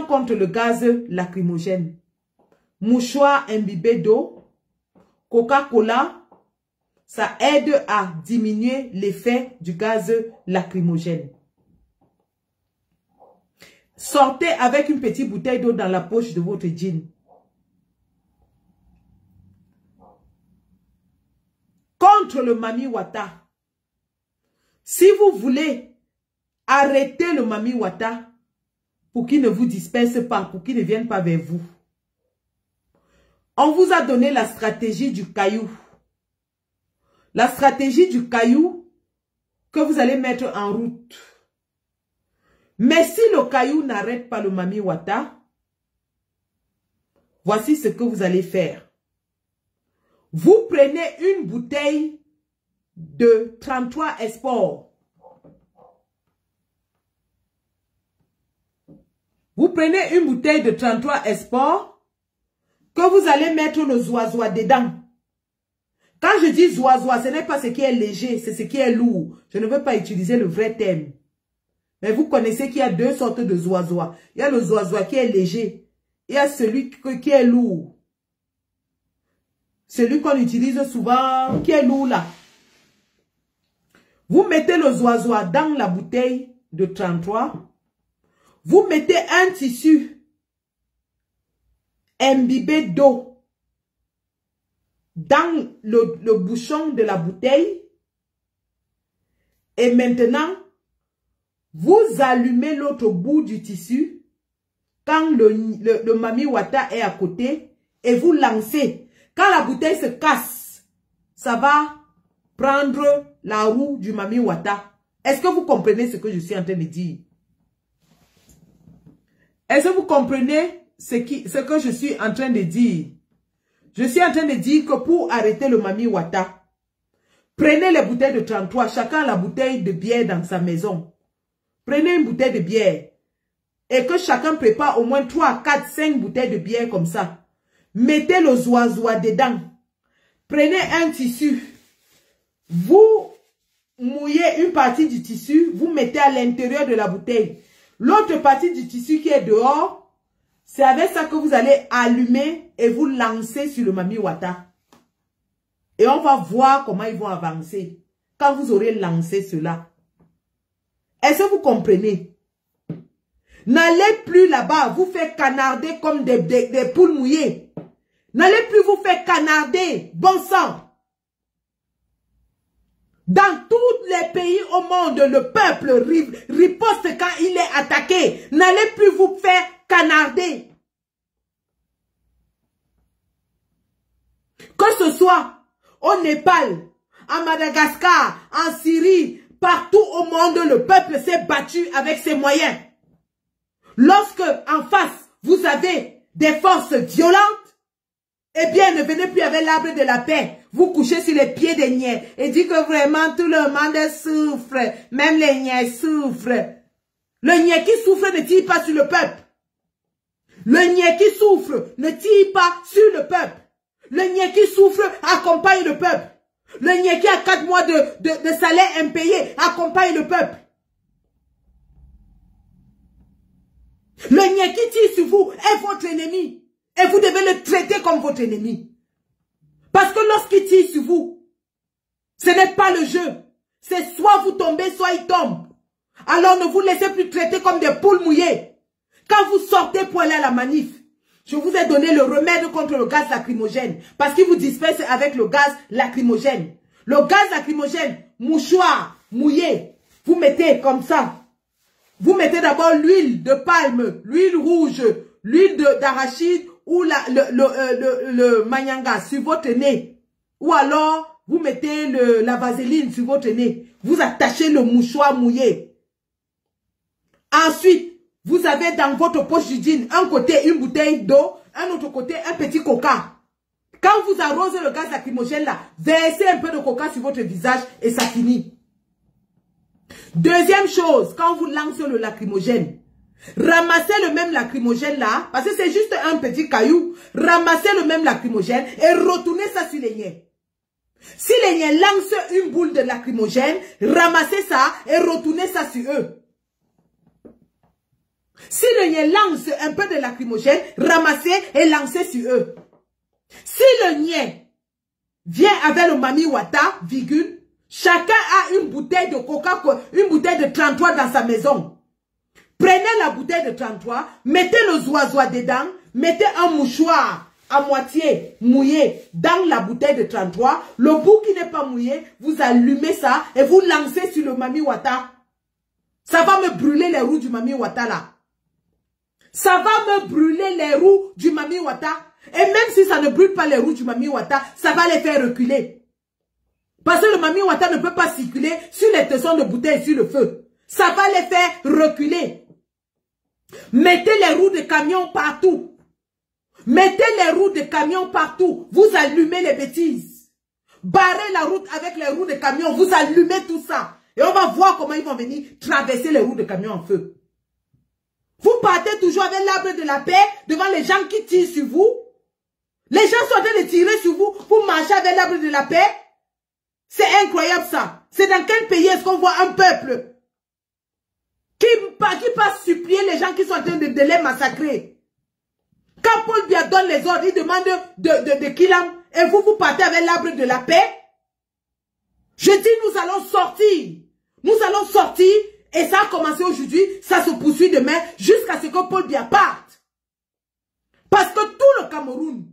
traitement contre le gaz lacrymogène. Mouchoir imbibé d'eau, Coca-Cola, ça aide à diminuer l'effet du gaz lacrymogène. Sortez avec une petite bouteille d'eau dans la poche de votre jean. Contre le Mami Wata. Si vous voulez arrêter le Mami Wata pour qu'il ne vous disperse pas, pour qu'il ne vienne pas vers vous, on vous a donné la stratégie du caillou. La stratégie du caillou que vous allez mettre en route. Mais si le caillou n'arrête pas le Mami Wata, voici ce que vous allez faire. Vous prenez une bouteille de 33 Esport. Vous prenez une bouteille de 33 Esport que vous allez mettre le zoazoa dedans. Quand je dis zoazoa, ce n'est pas ce qui est léger, c'est ce qui est lourd. Je ne veux pas utiliser le vrai terme. Mais vous connaissez qu'il y a deux sortes de zoazoa. Il y a le zoazoa qui est léger. Il y a celui qui est lourd. Celui qu'on utilise souvent, qui est lourd là. Vous mettez le zoazoa dans la bouteille de 33. Vous mettez un tissu imbibé d'eau dans le bouchon de la bouteille. Et maintenant, vous allumez l'autre bout du tissu quand le Mami Wata est à côté et vous lancez. Quand la bouteille se casse, ça va prendre la roue du Mami Wata. Est-ce que vous comprenez ce que je suis en train de dire? Est-ce que vous comprenez ce que je suis en train de dire? Je suis en train de dire que pour arrêter le Mami Wata, prenez les bouteilles de 33, chacun a la bouteille de bière dans sa maison. Prenez une bouteille de bière et que chacun prépare au moins 3, 4, 5 bouteilles de bière comme ça. Mettez le zoazoa dedans. Prenez un tissu. Vous mouillez une partie du tissu, vous mettez à l'intérieur de la bouteille. L'autre partie du tissu qui est dehors, c'est avec ça que vous allez allumer et vous lancer sur le Mami Wata. Et on va voir comment ils vont avancer quand vous aurez lancé cela. Est-ce que vous comprenez? N'allez plus là-bas vous faire canarder comme des poules mouillées. N'allez plus vous faire canarder, bon sang. Dans tous les pays au monde, le peuple riposte quand il est attaqué. N'allez plus vous faire canarder. Que ce soit au Népal, à Madagascar, en Syrie, partout au monde, le peuple s'est battu avec ses moyens. Lorsque, en face, vous avez des forces violentes, eh bien, ne venez plus avec l'arbre de la paix. Vous couchez sur les pieds des niais et dites que vraiment tout le monde souffre. Même les niais souffrent. Le niais qui souffre ne tire pas sur le peuple. Le niais qui souffre ne tire pas sur le peuple. Le niais qui souffre accompagne le peuple. Le niais qui a 4 mois de salaire impayé accompagne le peuple. Le niais qui tire sur vous est votre ennemi. Et vous devez le traiter comme votre ennemi. Parce que lorsqu'il tire sur vous, ce n'est pas le jeu. C'est soit vous tombez, soit il tombe. Alors ne vous laissez plus traiter comme des poules mouillées. Quand vous sortez pour aller à la manif, je vous ai donné le remède contre le gaz lacrymogène. Parce qu'il vous disperse avec le gaz lacrymogène. Le gaz lacrymogène, mouchoir mouillé, vous mettez comme ça. Vous mettez d'abord l'huile de palme, l'huile rouge, l'huile d'arachide ou le manyanga sur votre nez. Ou alors, vous mettez la vaseline sur votre nez. Vous attachez le mouchoir mouillé. Ensuite, vous avez dans votre poche du jean, un côté une bouteille d'eau, un autre côté un petit coca. Quand vous arrosez le gaz lacrymogène là, versez un peu de coca sur votre visage et ça finit. Deuxième chose, quand vous lancez le lacrymogène, ramassez le même lacrymogène là, parce que c'est juste un petit caillou, ramassez le même lacrymogène et retournez ça sur les niais. Si les niais lancent une boule de lacrymogène, ramassez ça et retournez ça sur eux. Si le niais lance un peu de lacrymogène, ramassez et lancez sur eux. Si le niais vient avec le Mami Wata, virgule, chacun a une bouteille de Coca-Cola, une bouteille de 33 dans sa maison. Prenez la bouteille de 33, mettez le zoisois dedans, mettez un mouchoir à moitié mouillé dans la bouteille de 33. Le bout qui n'est pas mouillé, vous allumez ça et vous lancez sur le Mami Wata. Ça va me brûler les roues du Mami Wata là. Ça va me brûler les roues du Mami Wata. Et même si ça ne brûle pas les roues du Mami Wata, ça va les faire reculer. Parce que le Mami Wata ne peut pas circuler sur les tessons de bouteilles sur le feu. Ça va les faire reculer. Mettez les roues de camion partout. Mettez les roues de camion partout. Vous allumez les bêtises. Barrez la route avec les roues de camion. Vous allumez tout ça. Et on va voir comment ils vont venir traverser les roues de camion en feu. Vous partez toujours avec l'arbre de la paix devant les gens qui tirent sur vous. Les gens sont en train de tirer sur vous. Vous marchez avec l'arbre de la paix. C'est incroyable ça. C'est dans quel pays est-ce qu'on voit un peuple qui passe supplier les gens qui sont en train de les massacrer? Quand Paul Biya donne les ordres, il demande de Kilam. Et vous partez avec l'arbre de la paix. Je dis nous allons sortir. Nous allons sortir. Et ça a commencé aujourd'hui. Ça se poursuit demain. Jusqu'à ce que Paul Biya parte. Parce que tout le Cameroun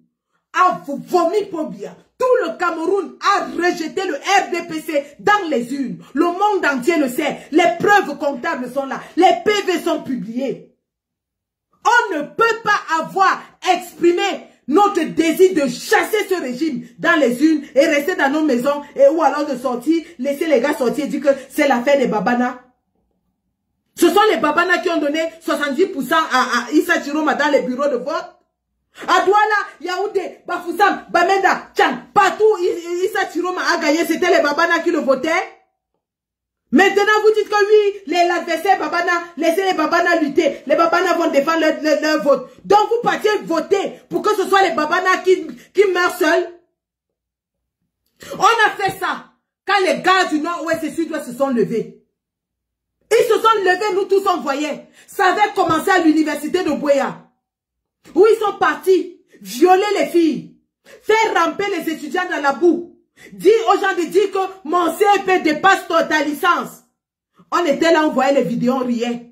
a vomi Paul Biya. Tout le Cameroun a rejeté le RDPC dans les urnes. Le monde entier le sait. Les preuves comptables sont là. Les PV sont publiés. On ne peut pas avoir exprimé notre désir de chasser ce régime dans les urnes et rester dans nos maisons ou alors de sortir, laisser les gars sortir et dire que c'est l'affaire des Babana. Ce sont les Babana qui ont donné 70% à Issa Chiroma dans les bureaux de vote. À Douala, Yaoundé, Bafoussam, Bamenda, Tchang, partout Issa Chiroma a gagné, c'était les Babana qui le votaient. Maintenant, vous dites que oui, l'adversaire Babana, laissez les Babana lutter. Les Babana vont défendre leur vote. Donc, vous partiez voter pour que ce soit les Babana qui meurent seuls. On a fait ça quand les gars du Nord-Ouest et Sud-Ouest se sont levés. Ils se sont levés, nous tous on voyait. Ça avait commencé à l'université de Buea. Où ils sont partis violer les filles, faire ramper les étudiants dans la boue, dire aux gens de dire que mon CEP dépasse ta licence. On était là, on voyait les vidéos, on riait.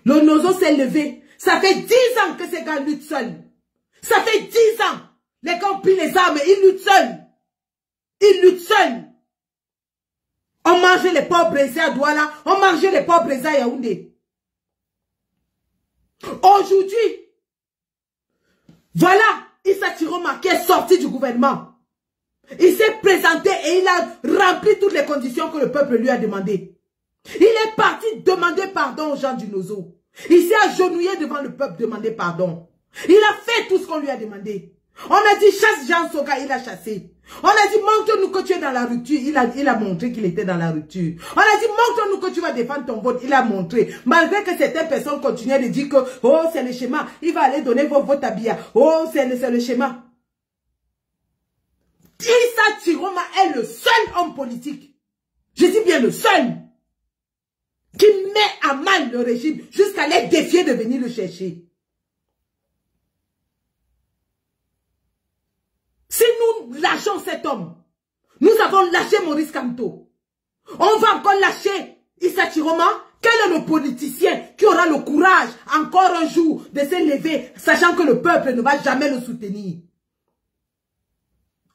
Le Nozo s'est levé. Ça fait 10 ans que ces gars luttent seuls. Ça fait 10 ans. Les gars ont pris les armes, ils luttent seuls. Ils luttent seuls. On mangeait les pauvres brisés à Douala, on mangeait les pauvres brisés à Yaoundé. Aujourd'hui, voilà, Issa Chiroma qui est sorti du gouvernement. Il s'est présenté et il a rempli toutes les conditions que le peuple lui a demandé. Il est parti demander pardon aux gens du Nozo. Il s'est agenouillé devant le peuple demander pardon. Il a fait tout ce qu'on lui a demandé. On a dit chasse Jean Soga, il a chassé. On a dit montre-nous que tu es dans la rupture. Il a montré qu'il était dans la rupture. On a dit montre-nous que tu vas défendre ton vote. Il a montré. Malgré que certaines personnes continuaient de dire que oh c'est le schéma. Il va aller donner vos votes à Biya. Oh c'est le schéma. Issa Chiroma est le seul homme politique. Je dis bien le seul. Qui met à mal le régime jusqu'à les défier de venir le chercher. Si nous lâchons cet homme, nous avons lâché Maurice Kamto. On va encore lâcher Issa Chiroma. Quel est le politicien qui aura le courage, encore un jour, de se lever, sachant que le peuple ne va jamais le soutenir?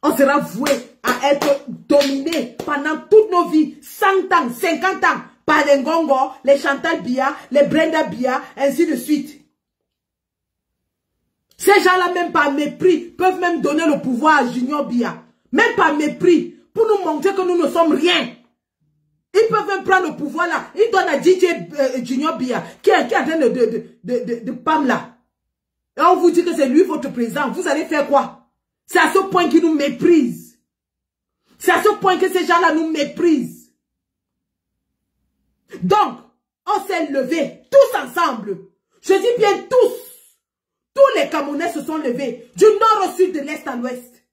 On sera voué à être dominé pendant toutes nos vies, 100 ans, 50 ans, par les Ngongo, les Chantal Biya, les Brenda Biya, ainsi de suite. Ces gens-là, même par mépris, peuvent même donner le pouvoir à Junior Biya. Même par mépris, pour nous montrer que nous ne sommes rien. Ils peuvent même prendre le pouvoir là. Ils donnent à DJ Junior Biya, qui est en train de PAM là. Et on vous dit que c'est lui votre président. Vous allez faire quoi? C'est à ce point qu'ils nous méprisent. C'est à ce point que ces gens-là nous méprisent. Donc, on s'est levés, tous ensemble. Je dis bien tous. Tous les Camerounais se sont levés, du nord au sud, de l'est à l'ouest,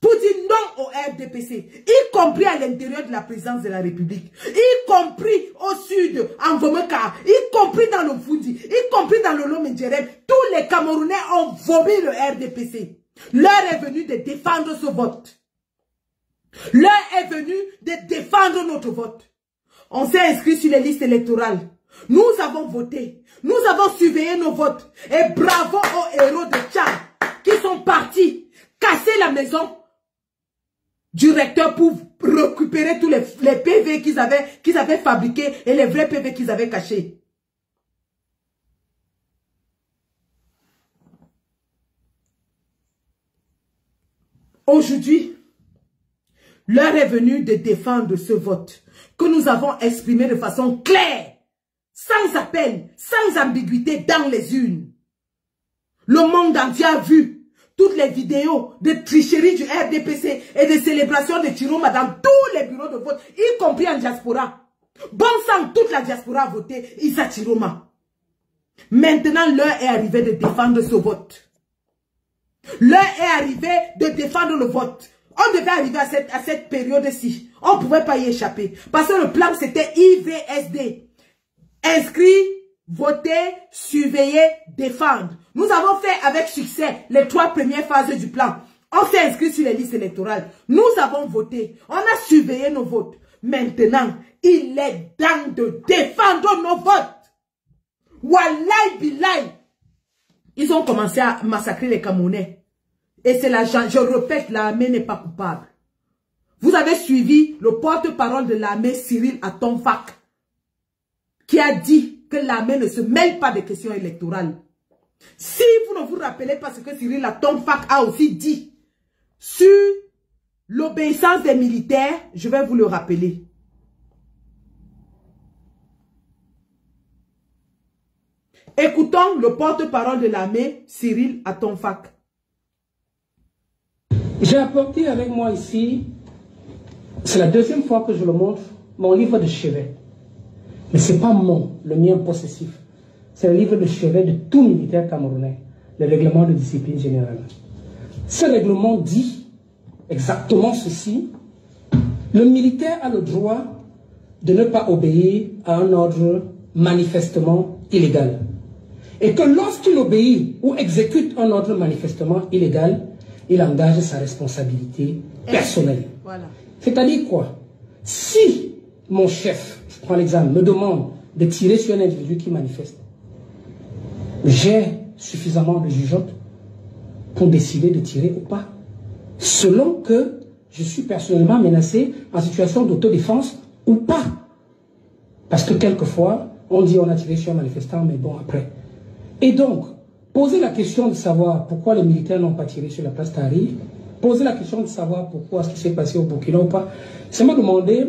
pour dire non au RDPC, y compris à l'intérieur de la présidence de la République, y compris au sud, en Vomeka, y compris dans le Foundi, y compris dans le Lomé-Djerem. Tous les Camerounais ont vomi le RDPC. L'heure est venue de défendre ce vote. L'heure est venue de défendre notre vote. On s'est inscrit sur les listes électorales. Nous avons voté. Nous avons surveillé nos votes. Et bravo aux héros de Tchad qui sont partis casser la maison du recteur pour récupérer tous les PV qu'ils avaient fabriqués et les vrais PV qu'ils avaient cachés. Aujourd'hui, l'heure est venue de défendre ce vote que nous avons exprimé de façon claire, sans appel, sans ambiguïté dans les urnes. Le monde entier a vu toutes les vidéos de tricherie du RDPC et de célébration de Chiroma dans tous les bureaux de vote, y compris en diaspora. Bon sang, toute la diaspora a voté Issa Chiroma. Maintenant, l'heure est arrivée de défendre ce vote. L'heure est arrivée de défendre le vote. On devait arriver à cette période-ci. On ne pouvait pas y échapper. Parce que le plan, c'était IVSD. Inscrit, voter, surveiller, défendre. Nous avons fait avec succès les 3 premières phases du plan. On s'est inscrit sur les listes électorales. Nous avons voté. On a surveillé nos votes. Maintenant, il est temps de défendre nos votes. Wallahi billahi. Ils ont commencé à massacrer les Camerounais. Et c'est l'argent. Je répète, l'armée n'est pas coupable. Vous avez suivi le porte-parole de l'armée, Cyril Atomfak, qui a dit que l'armée ne se mêle pas des questions électorales. Si vous ne vous rappelez pas ce que Cyril Atomfak a aussi dit sur l'obéissance des militaires, je vais vous le rappeler. Écoutons le porte-parole de l'armée, Cyril Atomfak. J'ai apporté avec moi ici, c'est la 2e fois que je le montre, mon livre de chevet. Mais ce n'est pas le mien possessif. C'est le livre de chevet de tout militaire camerounais, le règlement de discipline générale. Ce règlement dit exactement ceci. Le militaire a le droit de ne pas obéir à un ordre manifestement illégal. Et que lorsqu'il obéit ou exécute un ordre manifestement illégal, il engage sa responsabilité personnelle. Voilà. C'est-à-dire quoi? Si mon chef, je prends l'exemple, me demande de tirer sur un individu qui manifeste, j'ai suffisamment de jugeote pour décider de tirer ou pas, selon que je suis personnellement menacé en situation d'autodéfense ou pas. Parce que quelquefois, on dit on a tiré sur un manifestant, mais bon, après. Et donc, poser la question de savoir pourquoi les militaires n'ont pas tiré sur la place Tahrir, poser la question de savoir pourquoi ce qui s'est passé au Burkina ou pas, c'est me demander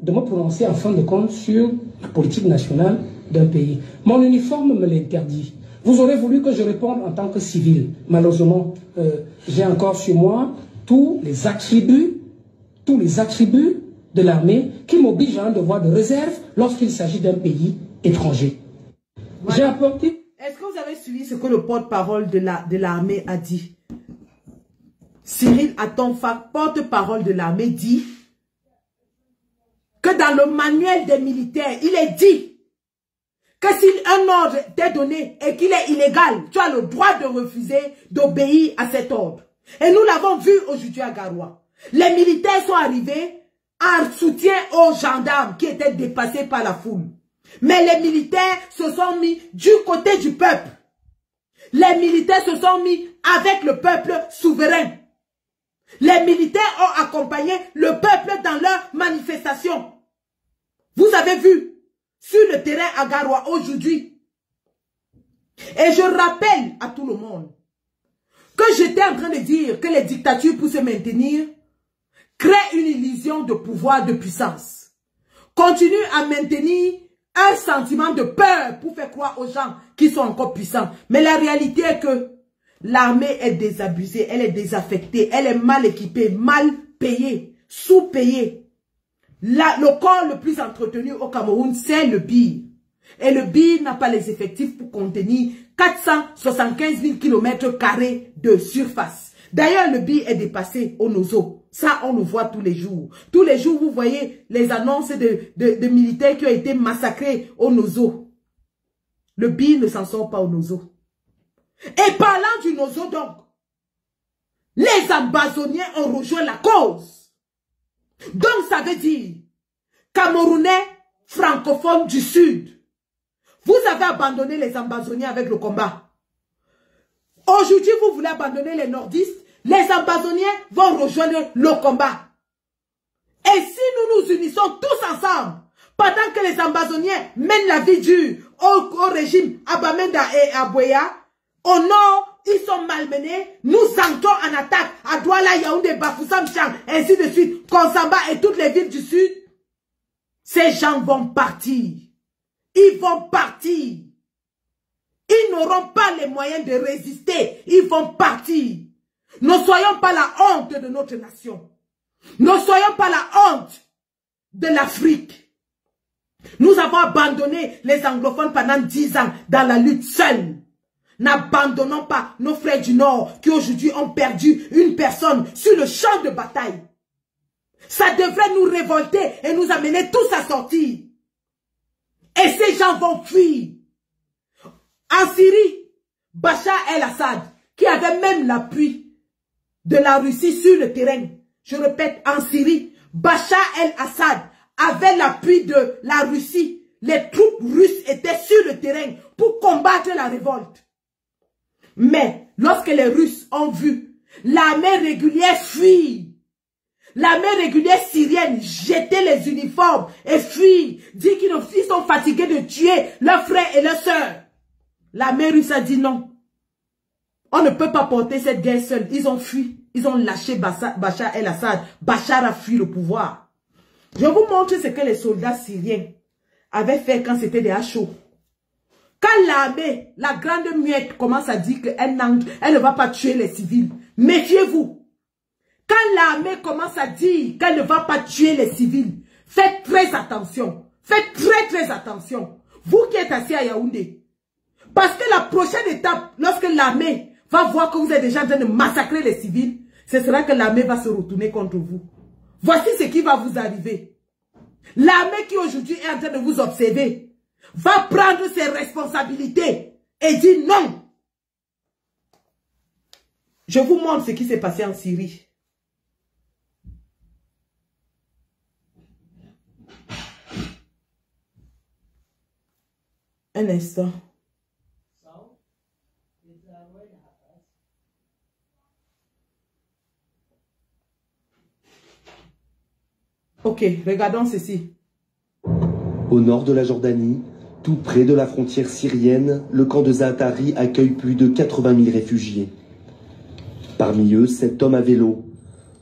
de me prononcer en fin de compte sur la politique nationale d'un pays. Mon uniforme me l'interdit. Vous aurez voulu que je réponde en tant que civil. Malheureusement, j'ai encore sur moi tous les attributs de l'armée qui m'obligent à un devoir de réserve lorsqu'il s'agit d'un pays étranger. Voilà. J'ai apporté... Est-ce que vous avez suivi ce que le porte-parole de l'armée a dit? Cyril Atomfak, porte-parole de l'armée, dit que dans le manuel des militaires, il est dit que si un ordre t'est donné et qu'il est illégal, tu as le droit de refuser d'obéir à cet ordre. Et nous l'avons vu aujourd'hui à Garoua. Les militaires sont arrivés en soutien aux gendarmes qui étaient dépassés par la foule. Mais les militaires se sont mis du côté du peuple. Les militaires se sont mis avec le peuple souverain. Les militaires ont accompagné le peuple dans leurs manifestations. Vous avez vu sur le terrain à Garoua aujourd'hui. Et je rappelle à tout le monde que j'étais en train de dire que les dictatures pour se maintenir créent une illusion de pouvoir, de puissance. Continuent à maintenir un sentiment de peur pour faire croire aux gens qui sont encore puissants. Mais la réalité est que l'armée est désabusée, elle est désaffectée, elle est mal équipée, mal payée, sous-payée. Le corps le plus entretenu au Cameroun, c'est le BIR. Et le BIR n'a pas les effectifs pour contenir 475 000 km² de surface. D'ailleurs, le billet est dépassé au Nozo. Ça, on le voit tous les jours. Tous les jours, vous voyez les annonces de militaires qui ont été massacrés au Nozo. Le billet ne s'en sort pas au Nozo. Et parlant du Nozo, donc, les Ambazoniens ont rejoint la cause. Donc, ça veut dire, Camerounais francophones du Sud, vous avez abandonné les Ambazoniens avec le combat. Aujourd'hui, vous voulez abandonner les nordistes. Les Ambazoniens vont rejoindre le combat. Et si nous nous unissons tous ensemble, pendant que les Ambazoniens mènent la vie dure au régime Abamenda et Abouya, au nord, ils sont malmenés, nous entrons en attaque à Douala, Yaoundé, Bafoussam, Chang, ainsi de suite, Konsamba et toutes les villes du Sud. Ces gens vont partir. Ils vont partir. Ils n'auront pas les moyens de résister. Ils vont partir. Ne soyons pas la honte de notre nation. Ne soyons pas la honte de l'Afrique. Nous avons abandonné les anglophones pendant 10 ans dans la lutte seule. N'abandonnons pas nos frères du Nord qui aujourd'hui ont perdu une personne sur le champ de bataille. Ça devrait nous révolter et nous amener tous à sortir. Et ces gens vont fuir. En Syrie, Bachar el-Assad, qui avait même l'appui de la Russie sur le terrain. Je répète, en Syrie, Bachar el-Assad avait l'appui de la Russie. Les troupes russes étaient sur le terrain pour combattre la révolte. Mais lorsque les Russes ont vu l'armée régulière fuir, l'armée régulière syrienne jeter les uniformes et fuir, dire qu'ils sont fatigués de tuer leurs frères et leurs sœurs. L'armée russe a dit non. On ne peut pas porter cette guerre seule. Ils ont fui. Ils ont lâché Bachar el-Assad. Bachar a fui le pouvoir. Je vous montre ce que les soldats syriens avaient fait quand c'était des HO. Quand l'armée, la grande muette, commence à dire qu'elle ne va pas tuer les civils, méfiez-vous. Quand l'armée commence à dire qu'elle ne va pas tuer les civils, faites très attention. Faites très attention. Vous qui êtes assis à Yaoundé. Parce que la prochaine étape, lorsque l'armée va voir que vous êtes déjà en train de massacrer les civils, ce sera que l'armée va se retourner contre vous. Voici ce qui va vous arriver. L'armée qui aujourd'hui est en train de vous observer va prendre ses responsabilités et dire non. Je vous montre ce qui s'est passé en Syrie. Un instant. Ok, regardons ceci. Au nord de la Jordanie, tout près de la frontière syrienne, le camp de Zaatari accueille plus de 80 000 réfugiés. Parmi eux, cet homme à vélo.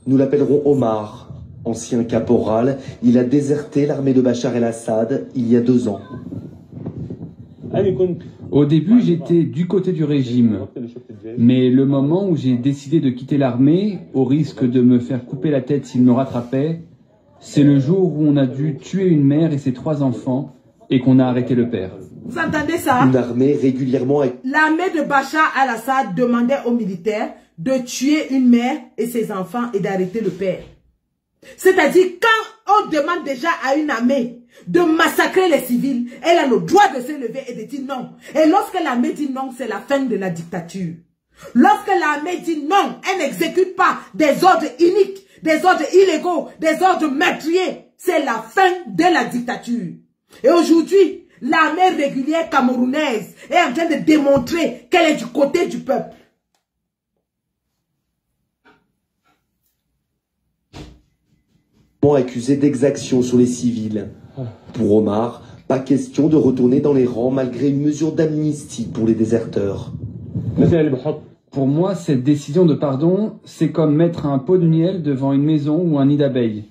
Nous l'appellerons Omar. Ancien caporal, il a déserté l'armée de Bachar el-Assad il y a 2 ans. Au début, j'étais du côté du régime. Mais le moment où j'ai décidé de quitter l'armée, au risque de me faire couper la tête s'il me rattrapait, c'est le jour où on a dû tuer une mère et ses 3 enfants et qu'on a arrêté le père. Vous entendez ça? Une armée régulièrement... L'armée de Bachar el-Assad demandait aux militaires de tuer une mère et ses enfants et d'arrêter le père. C'est-à-dire, quand on demande déjà à une armée de massacrer les civils, elle a le droit de se lever et de dire non. Et lorsque l'armée dit non, c'est la fin de la dictature. Lorsque l'armée dit non, elle n'exécute pas des ordres iniques, des ordres illégaux, des ordres meurtriers. C'est la fin de la dictature. Et aujourd'hui, l'armée régulière camerounaise est en train de démontrer qu'elle est du côté du peuple. Accusé d'exaction sur les civils. Pour Omar, pas question de retourner dans les rangs malgré une mesure d'amnistie pour les déserteurs. Pour moi, cette décision de pardon, c'est comme mettre un pot de miel devant une maison ou un nid d'abeilles.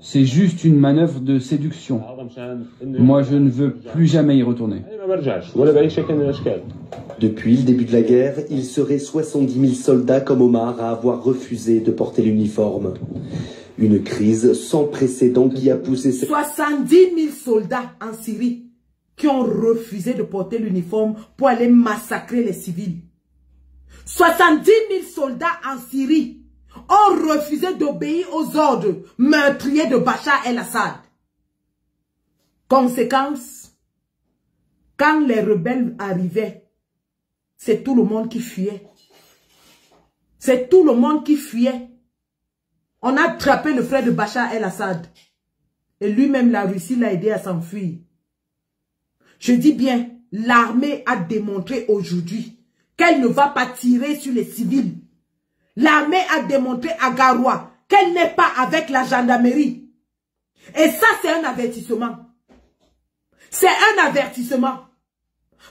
C'est juste une manœuvre de séduction. Moi, je ne veux plus jamais y retourner. Depuis le début de la guerre, il serait 70 000 soldats comme Omar à avoir refusé de porter l'uniforme. Une crise sans précédent qui a poussé... 70 000 soldats en Syrie qui ont refusé de porter l'uniforme pour aller massacrer les civils. 70 000 soldats en Syrie ont refusé d'obéir aux ordres meurtriers de Bachar el-Assad. Conséquence, quand les rebelles arrivaient, c'est tout le monde qui fuyait. C'est tout le monde qui fuyait. On a attrapé le frère de Bachar el-Assad. Et lui-même, la Russie l'a aidé à s'enfuir. Je dis bien, l'armée a démontré aujourd'hui qu'elle ne va pas tirer sur les civils. L'armée a démontré à Garoua qu'elle n'est pas avec la gendarmerie. Et ça, c'est un avertissement. C'est un avertissement.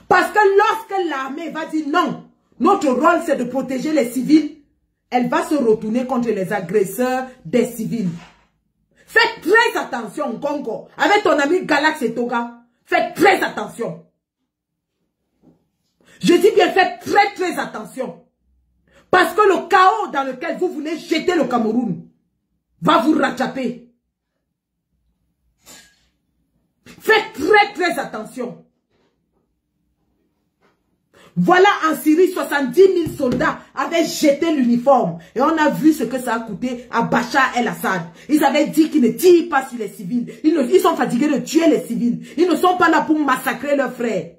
Parce que lorsque l'armée va dire non, notre rôle c'est de protéger les civils, elle va se retourner contre les agresseurs des civils. Faites très attention, Congo. Avec ton ami Galax et Toga, faites très attention. Je dis bien, faites très attention. Parce que le chaos dans lequel vous voulez jeter le Cameroun va vous rattraper. Faites très attention. Voilà, en Syrie, 70 000 soldats avaient jeté l'uniforme. Et on a vu ce que ça a coûté à Bachar el-Assad. Ils avaient dit qu'ils ne tirent pas sur les civils. Ils sont fatigués de tuer les civils. Ils ne sont pas là pour massacrer leurs frères.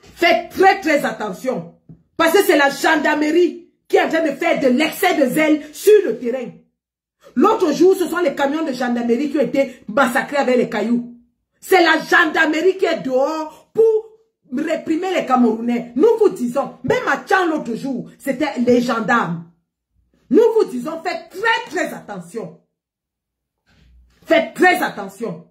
Faites très attention. Parce que c'est la gendarmerie qui est en train de faire de l'excès de zèle sur le terrain. L'autre jour, ce sont les camions de gendarmerie qui ont été massacrés avec les cailloux. C'est la gendarmerie qui est dehors pour réprimer les Camerounais. Nous vous disons, même à Tchang l'autre jour, c'était les gendarmes. Nous vous disons, faites très attention. Faites très attention.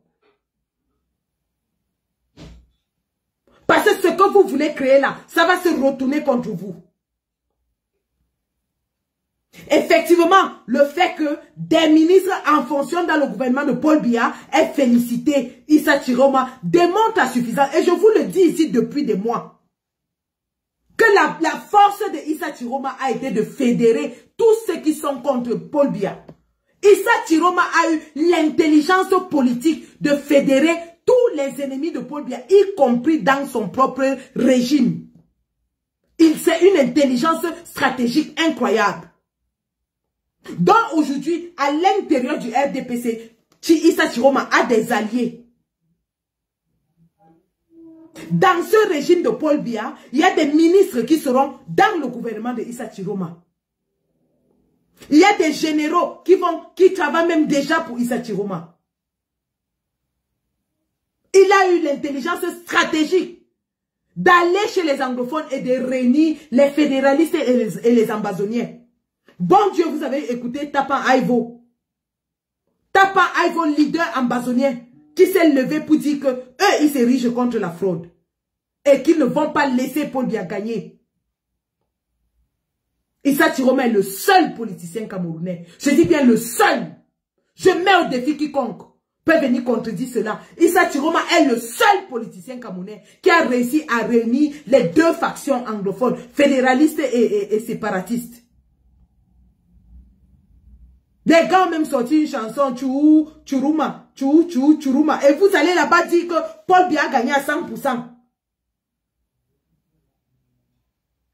Parce que ce que vous voulez créer là, ça va se retourner contre vous. Effectivement, le fait que des ministres en fonction dans le gouvernement de Paul Biya aient félicité Issa Chiroma démontre à suffisance, et je vous le dis ici depuis des mois, que la force de Issa Chiroma a été de fédérer tous ceux qui sont contre Paul Biya. Issa Chiroma a eu l'intelligence politique de fédérer tous les ennemis de Paul Biya, y compris dans son propre régime. C'est une intelligence stratégique incroyable. Donc aujourd'hui, à l'intérieur du RDPC, Issa Chiroma a des alliés. Dans ce régime de Paul Biya, il y a des ministres qui seront dans le gouvernement de Issa Chiroma. Il y a des généraux qui travaillent même déjà pour Issa Chiroma. Il a eu l'intelligence stratégique d'aller chez les anglophones et de réunir les fédéralistes et les ambazoniens. Bon Dieu, vous avez écouté Tapan Aivo. Tapan Aivo, leader ambazonien, qui s'est levé pour dire que eux, ils s'érigent contre la fraude. Et qu'ils ne vont pas laisser Paul Biya gagner. Issa Chiroma est le seul politicien camerounais. Je dis bien le seul. Je mets au défi quiconque peut venir contredire cela. Issa Chiroma est le seul politicien camerounais qui a réussi à réunir les deux factions anglophones, fédéralistes et séparatistes. Les gars ont même sorti une chanson, Churuma. Et vous allez là-bas dire que Paul Biya a gagné à 100%.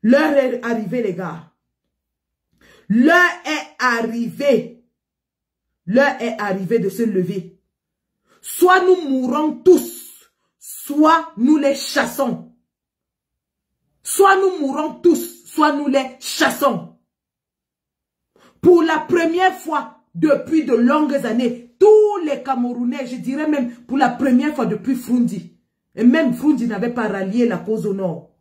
L'heure est arrivée, les gars. L'heure est arrivée. L'heure est arrivée de se lever. Soit nous mourrons tous, soit nous les chassons. Soit nous mourrons tous, soit nous les chassons. Pour la première fois depuis de longues années, tous les Camerounais, je dirais même pour la première fois depuis Frundi, et même Frundi n'avait pas rallié la cause au nord.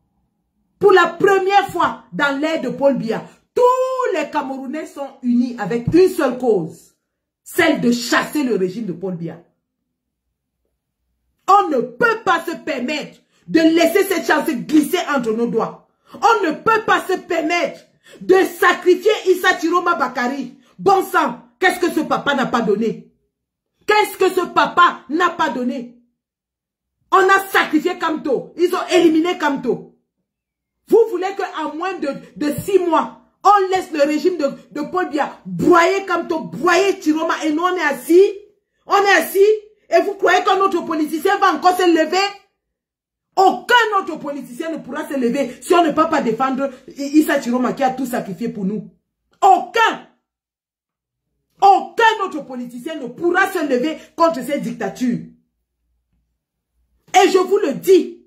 Pour la première fois dans l'ère de Paul Biya, tous les Camerounais sont unis avec une seule cause, celle de chasser le régime de Paul Biya. On ne peut pas se permettre de laisser cette chance glisser entre nos doigts. On ne peut pas se permettre de sacrifier Issa Chiroma Bakari. Bon sang, qu'est-ce que ce papa n'a pas donné? Qu'est-ce que ce papa n'a pas donné? On a sacrifié Kamto. Ils ont éliminé Kamto. Vous voulez qu'en moins de 6 mois, on laisse le régime de Paul Biya broyer Kamto, broyer Chiroma et nous on est assis? On est assis et vous croyez que notre politicien va encore se lever? Aucun autre politicien ne pourra se lever si on ne peut pas défendre Issa Chiroma qui a tout sacrifié pour nous. Aucun autre politicien ne pourra se lever contre cette dictature. Et je vous le dis,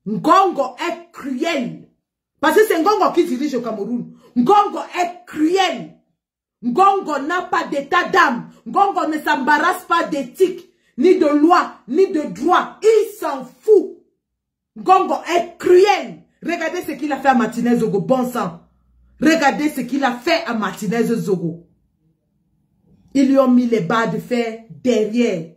Ngongo est cruel. Parce que c'est Ngongo qui dirige le Cameroun. Ngongo est cruel. Ngongo n'a pas d'état d'âme. Ngongo ne s'embarrasse pas d'éthique, ni de loi, ni de droit. Il s'en fout. Ngongo est cruel. Regardez ce qu'il a fait à Martinez Zogo, bon sang. Regardez ce qu'il a fait à Martinez Zogo. Ils lui ont mis les barres de fer derrière.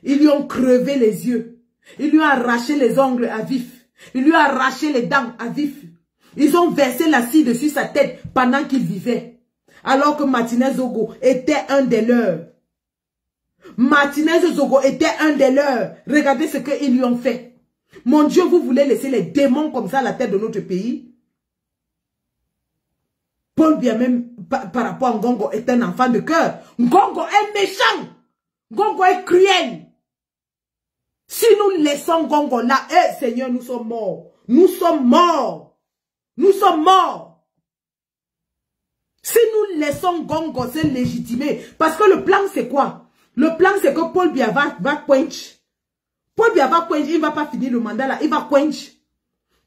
Ils lui ont crevé les yeux. Ils lui ont arraché les ongles à vif. Ils lui ont arraché les dents à vif. Ils ont versé l'acide dessus sa tête pendant qu'il vivait. Alors que Martinez Zogo était un des leurs. Martinez Zogo était un des leurs. Regardez ce qu'ils lui ont fait. Mon Dieu, vous voulez laisser les démons comme ça à la tête de notre pays? Paul Biya même par rapport à Ngongo est un enfant de cœur. Ngongo est méchant. Ngongo est cruel. Si nous laissons Ngongo là, Seigneur, nous sommes morts. Nous sommes morts. Nous sommes morts. Si nous laissons Ngongo se légitimer, parce que le plan c'est quoi? Le plan c'est que Paul Biya va quench. Paul Biya va quench, il ne va pas finir le mandat là, il va quench.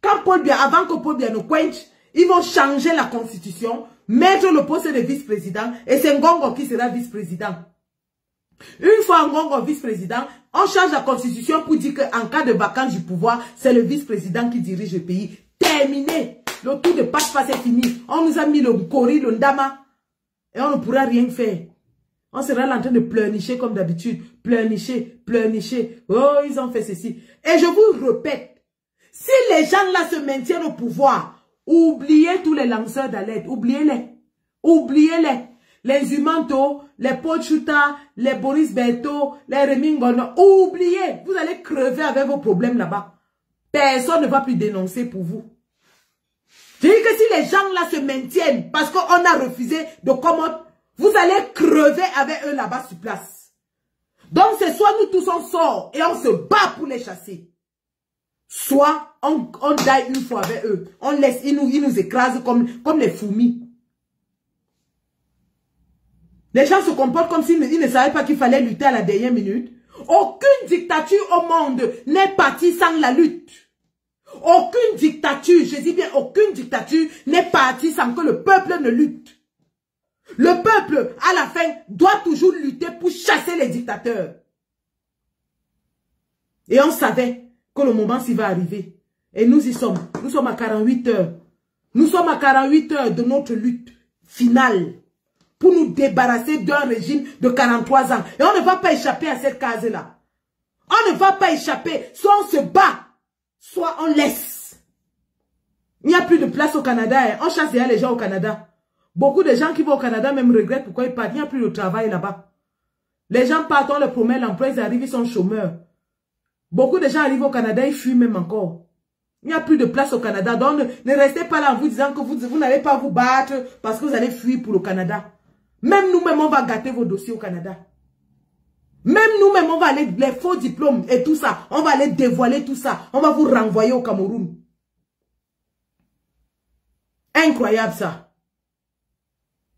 Quand Paul Biya, avant que Paul Biya ne quench, ils vont changer la constitution, mettre le poste de vice-président, et c'est Ngongo qui sera vice-président. Une fois Ngongo vice-président, on change la constitution pour dire qu'en cas de vacance du pouvoir, c'est le vice-président qui dirige le pays. Terminé. Le tour de passe-passe est fini. On nous a mis le Kori, le Ndama, et on ne pourra rien faire. On sera là en train de pleurnicher comme d'habitude. Pleurnicher, pleurnicher. Oh, ils ont fait ceci. Et je vous répète, si les gens là se maintiennent au pouvoir, oubliez tous les lanceurs d'alerte. Oubliez-les. Oubliez-les. Les Humanto, les Pochuta, les Boris Berto, les Rémi Ngono. Oubliez. Vous allez crever avec vos problèmes là-bas. Personne ne va plus dénoncer pour vous. Je dis que si les gens là se maintiennent, parce qu'on a refusé de commettre, vous allez crever avec eux là-bas sur place. Donc c'est soit nous tous on sort et on se bat pour les chasser. Soit on die une fois avec eux. On laisse, ils nous écrasent comme les fourmis. Les gens se comportent comme s'ils ne savaient pas qu'il fallait lutter à la dernière minute. Aucune dictature au monde n'est partie sans la lutte. Aucune dictature, je dis bien aucune dictature n'est partie sans que le peuple ne lutte. Le peuple, à la fin, doit toujours lutter pour chasser les dictateurs. Et on savait que le moment s'y va arriver. Et nous y sommes. Nous sommes à 48 heures. Nous sommes à 48 heures de notre lutte finale pour nous débarrasser d'un régime de 43 ans. Et on ne va pas échapper à cette case-là. On ne va pas échapper. Soit on se bat, soit on laisse. Il n'y a plus de place au Canada. Hein. On chasse déjà les gens au Canada. Beaucoup de gens qui vont au Canada même regrettent pourquoi ils partent. Il n'y a plus de travail là-bas. Les gens partent, on leur promet l'emploi, ils arrivent, ils sont chômeurs. Beaucoup de gens arrivent au Canada, ils fuient même encore. Il n'y a plus de place au Canada. Donc ne restez pas là en vous disant que vous n'allez pas vous battre parce que vous allez fuir pour le Canada. Même nous-mêmes, on va gâter vos dossiers au Canada. Même nous-mêmes, on va aller, les faux diplômes et tout ça, on va aller dévoiler tout ça. On va vous renvoyer au Cameroun. Incroyable ça.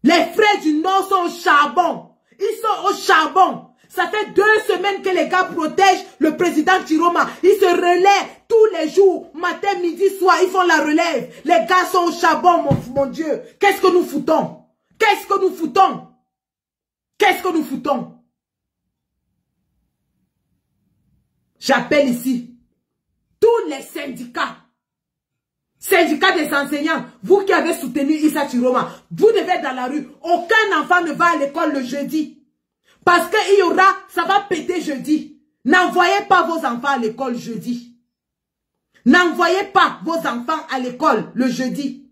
Les frères du Nord sont au charbon. Ils sont au charbon. Ça fait 2 semaines que les gars protègent le président Chiroma. Ils se relaient tous les jours, matin, midi, soir. Ils font la relève. Les gars sont au charbon, mon Dieu. Qu'est-ce que nous foutons? Qu'est-ce que nous foutons? Qu'est-ce que nous foutons? J'appelle ici tous les syndicats. Syndicat des enseignants, vous qui avez soutenu Issa Chiroma, vous devez être dans la rue. Aucun enfant ne va à l'école le jeudi. Parce qu'il y aura, ça va péter jeudi. N'envoyez pas vos enfants à l'école jeudi. N'envoyez pas vos enfants à l'école le jeudi.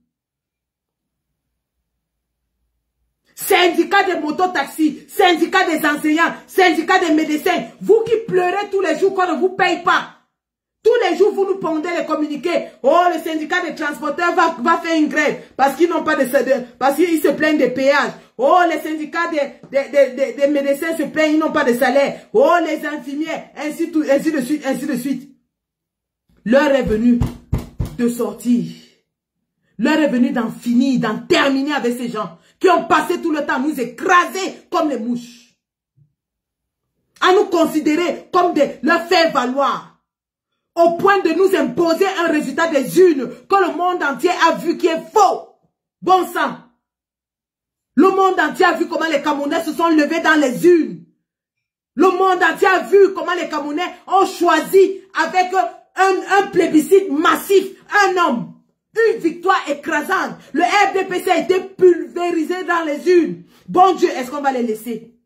Syndicat des mototaxis, syndicat des enseignants, syndicat des médecins, vous qui pleurez tous les jours qu'on ne vous paye pas. Tous les jours, vous nous pondez les communiqués. Oh, le syndicat des transporteurs va faire une grève parce qu'ils n'ont pas de parce qu'ils se plaignent des péages. Oh, les syndicats des médecins se plaignent, ils n'ont pas de salaire. Oh, les infirmiers, ainsi de suite, ainsi de suite. L'heure est venue de sortir. L'heure est venue d'en finir, d'en terminer avec ces gens qui ont passé tout le temps à nous écraser comme les mouches. À nous considérer comme leur faire valoir. Au point de nous imposer un résultat des urnes que le monde entier a vu qui est faux. Bon sang. Le monde entier a vu comment les Camerounais se sont levés dans les urnes. Le monde entier a vu comment les Camerounais ont choisi avec un plébiscite massif, un homme. Une victoire écrasante. Le RDPC a été pulvérisé dans les urnes. Bon Dieu, est-ce qu'on va les laisser?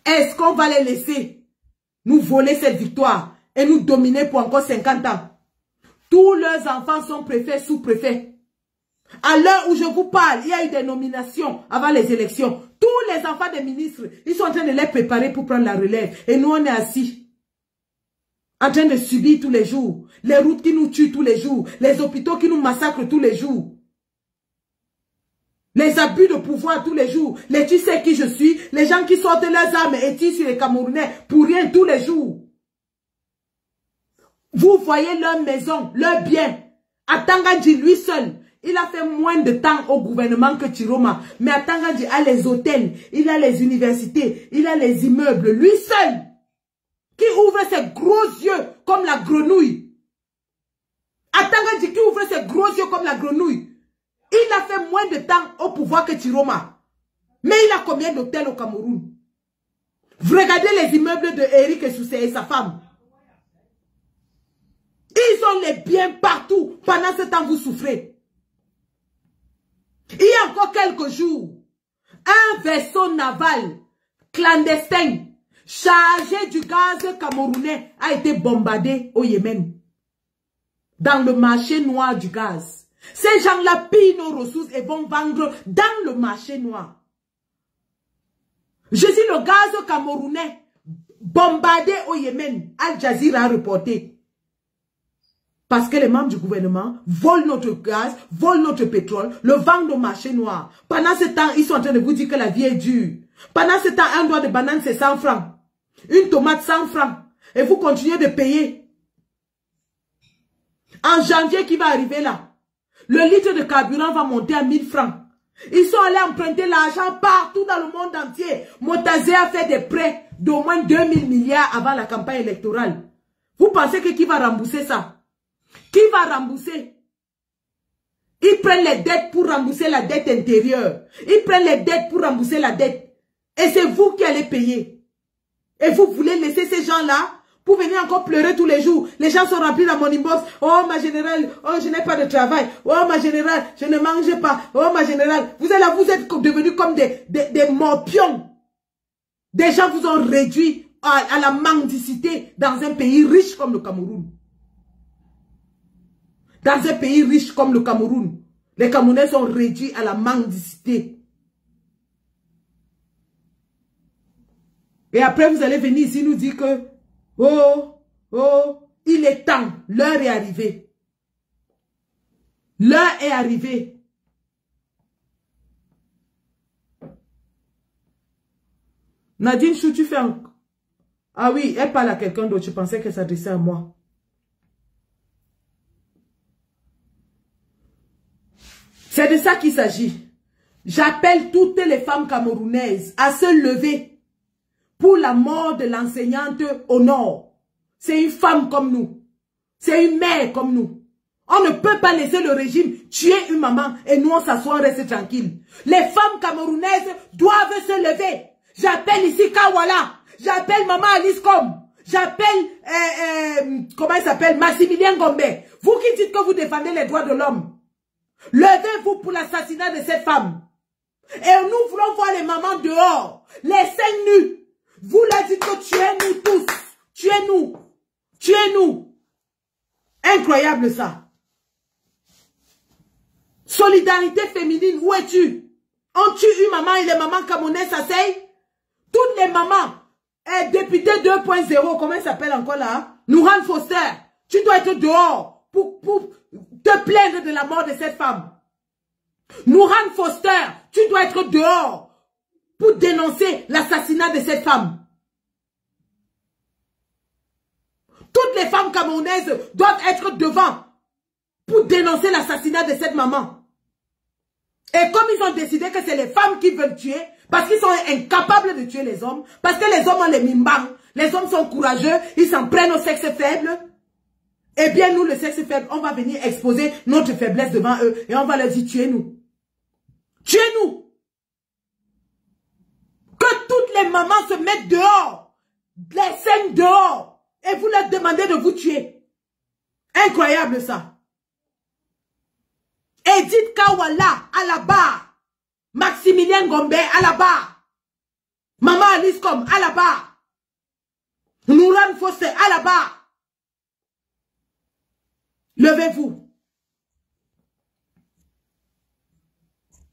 Est-ce qu'on va les laisser nous voler cette victoire et nous dominer pour encore 50 ans? Tous leurs enfants sont préfets, sous-préfets. À l'heure où je vous parle, il y a eu des nominations avant les élections. Tous les enfants des ministres, ils sont en train de les préparer pour prendre la relève. Et nous, on est assis. En train de subir tous les jours. Les routes qui nous tuent tous les jours. Les hôpitaux qui nous massacrent tous les jours. Les abus de pouvoir tous les jours. Les tu sais qui je suis. Les gens qui sortent leurs armes et tirent sur les Camerounais pour rien tous les jours. Vous voyez leur maison, leur bien. Atangandji, lui seul, il a fait moins de temps au gouvernement que Chiroma. Mais Atangandji a les hôtels, il a les universités, il a les immeubles. Lui seul, qui ouvre ses gros yeux comme la grenouille. Atangandji qui ouvre ses gros yeux comme la grenouille. Il a fait moins de temps au pouvoir que Chiroma. Mais il a combien d'hôtels au Cameroun? Vous regardez les immeubles de Eric Soussé et sa femme. Ils ont les biens partout. Pendant ce temps, vous souffrez. Il y a encore quelques jours, un vaisseau naval clandestin chargé du gaz camerounais a été bombardé au Yémen. Dans le marché noir du gaz. Ces gens-là pillent nos ressources et vont vendre dans le marché noir. Je dis le gaz camerounais bombardé au Yémen. Al Jazeera a reporté. Parce que les membres du gouvernement volent notre gaz, volent notre pétrole, le vendent au marché noir. Pendant ce temps, ils sont en train de vous dire que la vie est dure. Pendant ce temps, un doigt de banane, c'est 100 francs. Une tomate, 100 francs. Et vous continuez de payer. En janvier qui va arriver là, le litre de carburant va monter à 1000 francs. Ils sont allés emprunter l'argent partout dans le monde entier. Motazé a fait des prêts d'au moins 2000 milliards avant la campagne électorale. Vous pensez que qui va rembourser ça? Qui va rembourser? Ils prennent les dettes pour rembourser la dette intérieure. Ils prennent les dettes pour rembourser la dette. Et c'est vous qui allez payer. Et vous voulez laisser ces gens-là pour venir encore pleurer tous les jours. Les gens sont remplis dans mon inbox. Oh ma générale, oh je n'ai pas de travail. Oh ma générale, je ne mange pas. Oh ma générale, vous êtes devenus comme des morpions. Des gens vous ont réduit à la mendicité dans un pays riche comme le Cameroun. Dans un pays riche comme le Cameroun, les Camerounais sont réduits à la mendicité. Et après, vous allez venir ici nous dire que, il est temps, l'heure est arrivée. L'heure est arrivée. Nadine Chou, tu fais un... Ah oui, elle parle à quelqu'un d'autre, je pensais qu'elle s'adressait à moi. C'est de ça qu'il s'agit. J'appelle toutes les femmes camerounaises à se lever pour la mort de l'enseignante au nord. C'est une femme comme nous. C'est une mère comme nous. On ne peut pas laisser le régime tuer une maman et nous on s'assoit, on reste tranquille. Les femmes camerounaises doivent se lever. J'appelle ici Kawala. J'appelle Maman Alice Com. J'appelle, comment il s'appelle, Massimilien Gombe. Vous qui dites que vous défendez les droits de l'homme. Levez-vous pour l'assassinat de cette femme. Et nous voulons voir les mamans dehors. Les seins nus. Vous leur dites que tuez-nous tous. Tuez-nous. Tuez-nous. Incroyable ça. Solidarité féminine, où es-tu? On tue une maman et les mamans camerounaises s'asseyent. Toutes les mamans. Député 2.0, comment elle s'appelle encore là? Nourhan Foster. Tu dois être dehors pour te plaindre de la mort de cette femme. Nourhan Foster, tu dois être dehors pour dénoncer l'assassinat de cette femme. Toutes les femmes camerounaises doivent être devant pour dénoncer l'assassinat de cette maman. Et comme ils ont décidé que c'est les femmes qui veulent tuer, parce qu'ils sont incapables de tuer les hommes, parce que les hommes ont les mimbang, les hommes sont courageux, ils s'en prennent au sexe faible, eh bien nous, le sexe faible, on va venir exposer notre faiblesse devant eux et on va leur dire tuez-nous. Tuez-nous. Que toutes les mamans se mettent dehors, les scènes dehors, et vous leur demandez de vous tuer. Incroyable ça. Edith Kawala à la barre. Maximilien Gombe à la barre. Maman Alice Kom à la barre. Nouran Fossé à la barre. Levez-vous.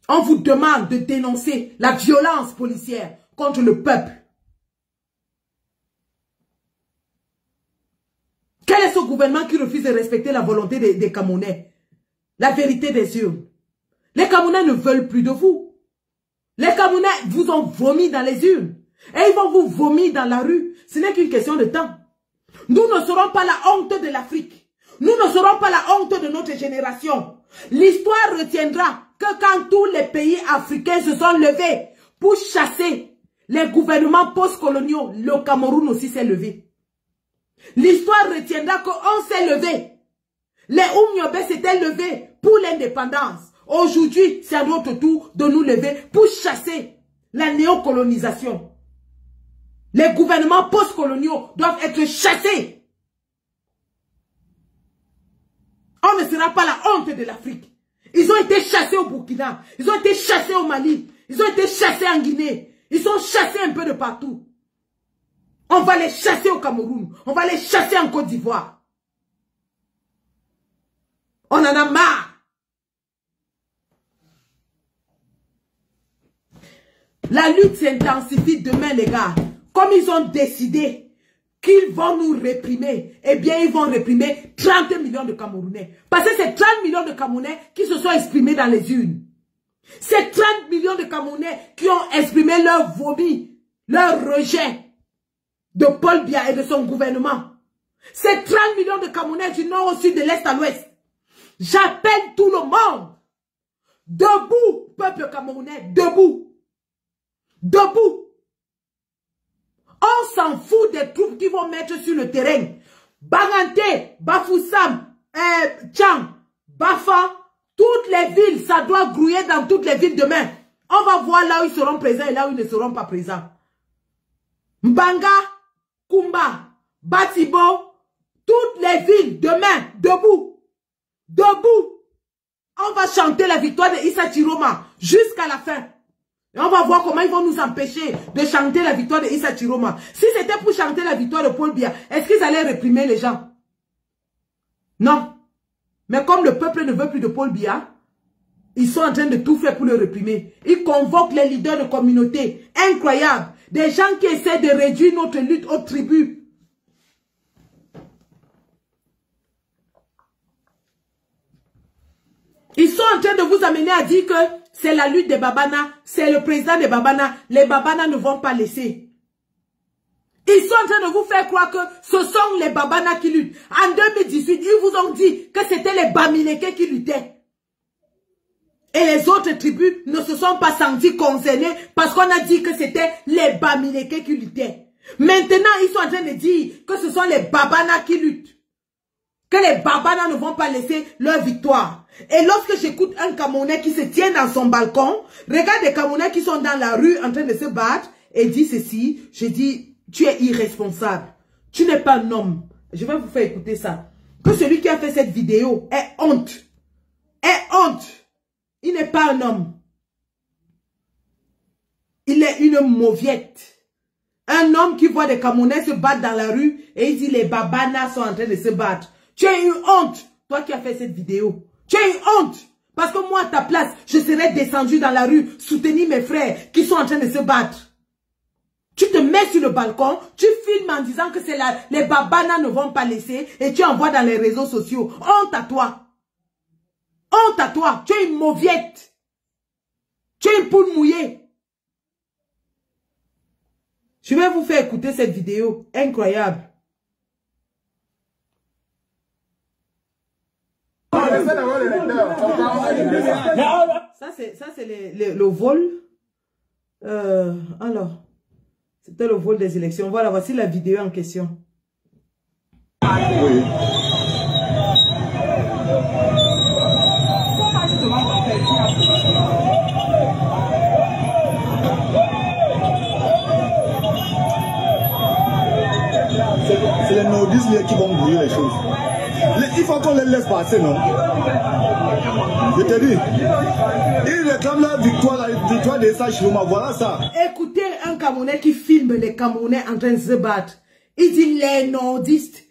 On vous demande de dénoncer la violence policière contre le peuple. Quel est ce gouvernement qui refuse de respecter la volonté des Camerounais? La vérité des urnes. Les Camerounais ne veulent plus de vous. Les Camerounais vous ont vomi dans les urnes. Et ils vont vous vomir dans la rue. Ce n'est qu'une question de temps. Nous ne serons pas la honte de l'Afrique. Nous ne serons pas la honte de notre génération. L'histoire retiendra que quand tous les pays africains se sont levés pour chasser les gouvernements post-coloniaux, le Cameroun aussi s'est levé. L'histoire retiendra qu'on s'est levé. Les Oumniobé s'étaient levés pour l'indépendance. Aujourd'hui, c'est à notre tour de nous lever pour chasser la néocolonisation. Les gouvernements post-coloniaux doivent être chassés. On ne sera pas la honte de l'Afrique. Ils ont été chassés au Burkina. Ils ont été chassés au Mali. Ils ont été chassés en Guinée. Ils sont chassés un peu de partout. On va les chasser au Cameroun. On va les chasser en Côte d'Ivoire. On en a marre. La lutte s'intensifie demain, les gars. Comme ils ont décidé qu'ils vont nous réprimer, eh bien, ils vont réprimer 30 millions de Camerounais. Parce que c'est 30 millions de Camerounais qui se sont exprimés dans les urnes. C'est 30 millions de Camerounais qui ont exprimé leur vomi, leur rejet de Paul Biya et de son gouvernement. C'est 30 millions de Camerounais du nord au sud, de l'est à l'ouest. J'appelle tout le monde. Debout, peuple camerounais, debout. Debout. On s'en fout des troupes qui vont mettre sur le terrain. Bangante, Bafoussam, Tchang, Bafa, toutes les villes, ça doit grouiller dans toutes les villes demain. On va voir là où ils seront présents et là où ils ne seront pas présents. Mbanga, Kumba, Batibo, toutes les villes demain, debout. Debout. On va chanter la victoire de Issa Chiroma jusqu'à la fin. Et on va voir comment ils vont nous empêcher de chanter la victoire de Issa Chiroma. Si c'était pour chanter la victoire de Paul Biya, est-ce qu'ils allaient réprimer les gens? Non. Mais comme le peuple ne veut plus de Paul Biya, ils sont en train de tout faire pour le réprimer. Ils convoquent les leaders de communauté. Incroyable. Des gens qui essaient de réduire notre lutte aux tribus. Ils sont en train de vous amener à dire que c'est la lutte des Babana, c'est le président des Babana. Les Babana ne vont pas laisser. Ils sont en train de vous faire croire que ce sont les Babana qui luttent. En 2018, ils vous ont dit que c'était les Bamileke qui luttaient. Et les autres tribus ne se sont pas sentis concernés parce qu'on a dit que c'était les Bamileke qui luttaient. Maintenant, ils sont en train de dire que ce sont les Babana qui luttent. Que les Babana ne vont pas laisser leur victoire. Et lorsque j'écoute un Camerounais qui se tient dans son balcon, regarde des Camerounais qui sont dans la rue en train de se battre et dit ceci, je dis, tu es irresponsable. Tu n'es pas un homme. Je vais vous faire écouter ça. Que celui qui a fait cette vidéo est honte. Est honte. Il n'est pas un homme. Il est une mauviette. Un homme qui voit des Camerounais se battre dans la rue et il dit les Babana sont en train de se battre. Tu as une honte, toi qui as fait cette vidéo. Tu as une honte. Parce que moi, à ta place, je serais descendu dans la rue, soutenir mes frères qui sont en train de se battre. Tu te mets sur le balcon, tu filmes en disant que c'est les Babana ne vont pas laisser et tu envoies dans les réseaux sociaux. Honte à toi. Honte à toi. Tu es une mauviette. Tu es une poule mouillée. Je vais vous faire écouter cette vidéo. Incroyable. Ça, c'est le vol. Alors, c'était le vol des élections. Voilà, voici la vidéo en question. Oui. C'est les nordistes qui vont brouiller les choses. Il faut qu'on les laisse passer, non? Je te dis, ils réclament la victoire de Issa Chiroma, voilà ça. Écoutez un Camerounais qui filme les Camerounais en train de se battre. Il dit les nordistes,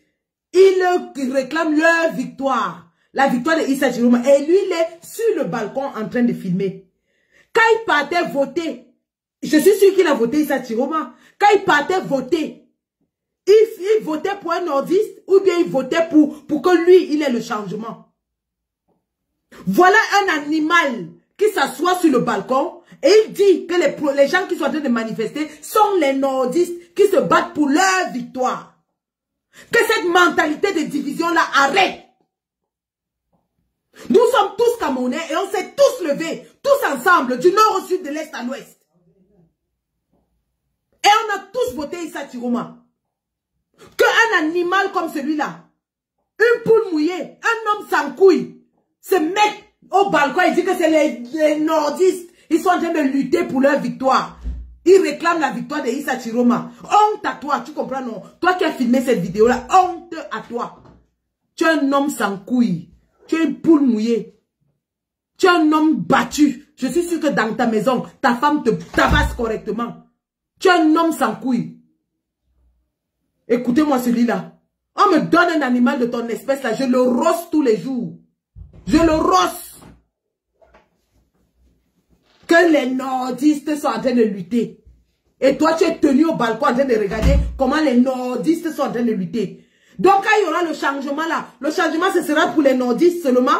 ils réclament leur victoire. La victoire de Issa Chiroma. Et lui, il est sur le balcon en train de filmer. Quand il partait voter, je suis sûr qu'il a voté Issa Chiroma. Quand il partait voter, il votait pour un nordiste ou bien il votait pour que lui, il ait le changement. Voilà un animal qui s'assoit sur le balcon et il dit que les gens qui sont en train de manifester sont les nordistes qui se battent pour leur victoire. Que cette mentalité de division-là arrête. Nous sommes tous Camerounais et on s'est tous levés, tous ensemble, du nord au sud, de l'est à l'ouest. Et on a tous voté Issa Chiroma. Qu'un animal comme celui-là, une poule mouillée, un homme sans couille, se met au balcon et dit que c'est les nordistes. Ils sont en train de lutter pour leur victoire. Ils réclament la victoire de Issa Chiroma. Honte à toi, tu comprends non? Toi qui as filmé cette vidéo-là, honte à toi. Tu es un homme sans couille. Tu es une poule mouillée. Tu es un homme battu. Je suis sûr que dans ta maison, ta femme te tabasse correctement. Tu es un homme sans couille. Écoutez-moi celui-là. On me donne un animal de ton espèce là, je le rosse tous les jours. Je le rosse. Que les nordistes sont en train de lutter. Et toi, tu es tenu au balcon en train de regarder comment les nordistes sont en train de lutter. Donc, quand il y aura le changement là, le changement, ce sera pour les nordistes seulement.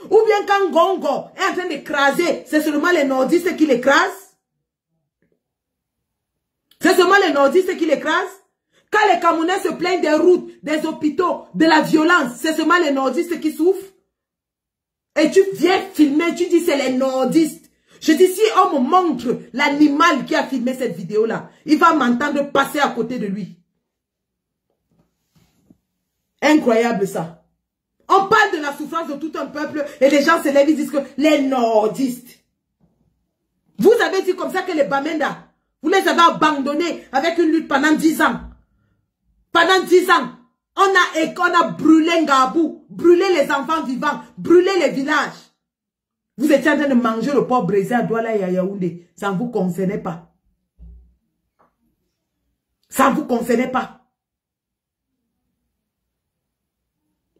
Ou bien quand Gongo est en train d'écraser, c'est seulement les nordistes qui l'écrasent. C'est seulement les nordistes qui l'écrasent. Quand les Camerounais se plaignent des routes, des hôpitaux, de la violence, c'est seulement les nordistes qui souffrent. Et tu viens filmer, tu dis c'est les nordistes. Je dis si on me montre l'animal qui a filmé cette vidéo-là, il va m'entendre passer à côté de lui. Incroyable ça. On parle de la souffrance de tout un peuple et les gens se lèvent et disent que les nordistes. Vous avez dit comme ça que les Bamenda, vous les avez abandonnés avec une lutte pendant 10 ans. Pendant 10 ans, on a brûlé Ngabou, brûlé les enfants vivants, brûlé les villages. Vous étiez en train de manger le porc braisé à Douala et à Yaoundé. Ça ne vous concernait pas. Ça ne vous concernait pas.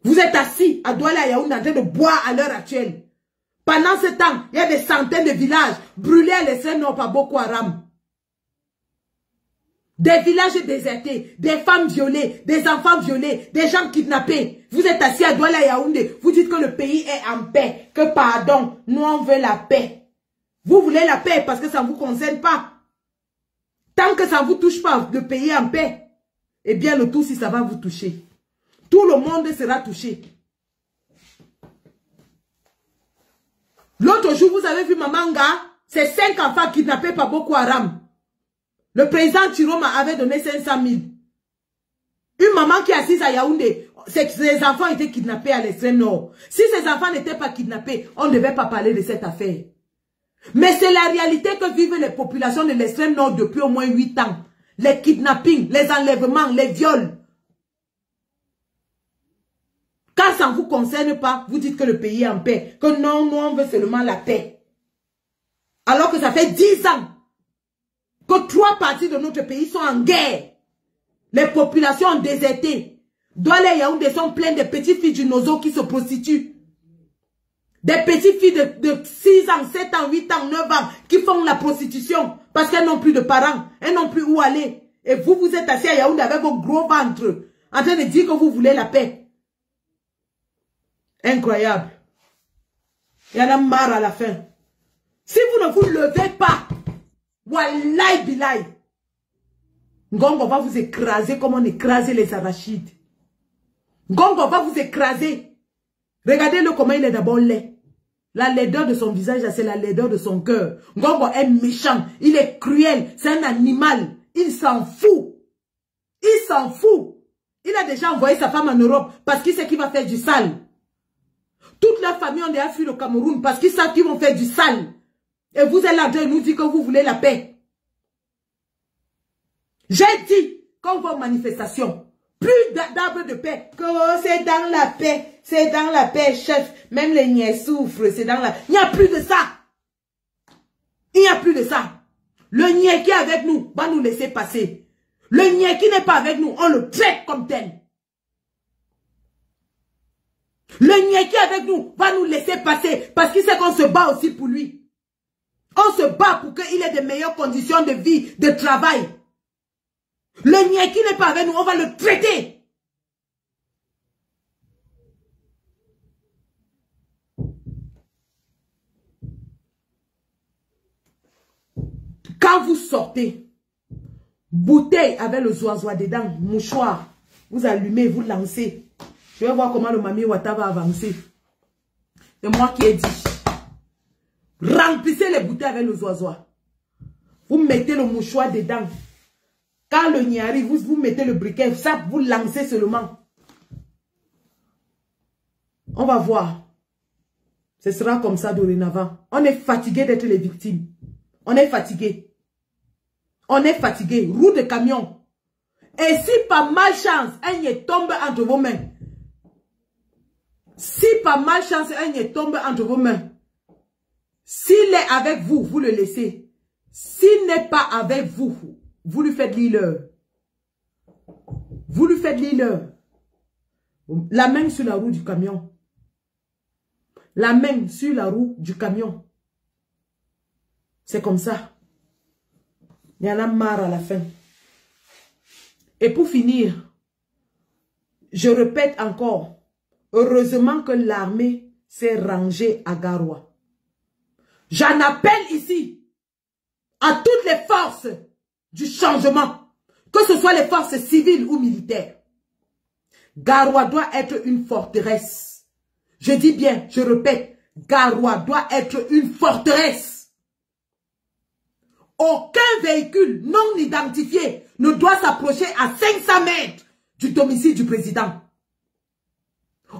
Vous êtes assis à Douala et à Yaoundé en train de boire à l'heure actuelle. Pendant ce temps, il y a des centaines de villages brûlés à l'extrême nord par Boko Haram. Des villages désertés, des femmes violées, des enfants violés, des gens kidnappés. Vous êtes assis à Douala et Yaoundé. Vous dites que le pays est en paix. Que pardon, nous on veut la paix. Vous voulez la paix parce que ça ne vous concerne pas. Tant que ça ne vous touche pas, le pays est en paix. Eh bien le tout si ça va vous toucher. Tout le monde sera touché. L'autre jour, vous avez vu Mamanga, c'est 5 enfants kidnappés par Boko Haram. Le président Chiroma avait donné 500 000. Une maman qui est assise à Yaoundé, ses enfants étaient kidnappés à l'extrême nord. Si ces enfants n'étaient pas kidnappés, on ne devait pas parler de cette affaire. Mais c'est la réalité que vivent les populations de l'extrême nord depuis au moins 8 ans. Les kidnappings, les enlèvements, les viols. Quand ça ne vous concerne pas, vous dites que le pays est en paix. Que non, nous on veut seulement la paix. Alors que ça fait 10 ans que 3 parties de notre pays sont en guerre. Les populations ont déserté. Douala et Yaoundé sont pleines de petites filles du Nozo qui se prostituent. Des petites filles de 6 ans, 7 ans, 8 ans, 9 ans qui font la prostitution parce qu'elles n'ont plus de parents. Elles n'ont plus où aller. Et vous, vous êtes assis à Yaoundé avec vos gros ventres en train de dire que vous voulez la paix. Incroyable. Il y en a marre à la fin. Si vous ne vous levez pas, wallahi billahi, Ngongo va vous écraser comme on écrasait les arachides. Ngongo va vous écraser. Regardez-le comment il est d'abord laid. La laideur de son visage, c'est la laideur de son cœur. Ngongo est méchant, il est cruel, c'est un animal. Il s'en fout. Il s'en fout. Il a déjà envoyé sa femme en Europe parce qu'il sait qu'il va faire du sale. Toute leur famille ont déjà fui le Cameroun parce qu'ils savent qu'ils vont faire du sale. Et vous êtes là de nous dire que vous voulez la paix. J'ai dit, quand on va aux manifestations, plus d'arbres de paix. Que c'est dans la paix. C'est dans la paix, chef. Même les niais souffrent. C'est dans la... Il n'y a plus de ça. Il n'y a plus de ça. Le niais qui est avec nous va nous laisser passer. Le niais qui n'est pas avec nous, on le traite comme tel. Le niais qui est avec nous va nous laisser passer parce qu'il sait qu'on se bat aussi pour lui. On se bat pour qu'il ait de meilleures conditions de vie, de travail. Le niais qui n'est pas avec nous, on va le traiter. Quand vous sortez, bouteille avec le zoazoa dedans, mouchoir, vous allumez, vous lancez. Je vais voir comment le Mami Wata va avancer. C'est moi qui ai dit. Remplissez les bouteilles avec le zoazoa. Vous mettez le mouchoir dedans. Quand le nid arrive, vous mettez le briquet, ça, vous lancez seulement. On va voir. Ce sera comme ça dorénavant. On est fatigué d'être les victimes. On est fatigué. On est fatigué. Roue de camion. Et si par malchance, un nid tombe entre vos mains. Si par malchance, un nid tombe entre vos mains. S'il est avec vous, vous le laissez. S'il n'est pas avec vous, vous lui faites l'heure. Vous lui faites l'heure. La main sur la roue du camion. La main sur la roue du camion. C'est comme ça. Il y en a marre à la fin. Et pour finir, je répète encore, heureusement que l'armée s'est rangée à Garoua. J'en appelle ici à toutes les forces du changement, que ce soit les forces civiles ou militaires. Garoua doit être une forteresse. Je dis bien, je répète, Garoua doit être une forteresse. Aucun véhicule non identifié ne doit s'approcher à 500 mètres du domicile du président.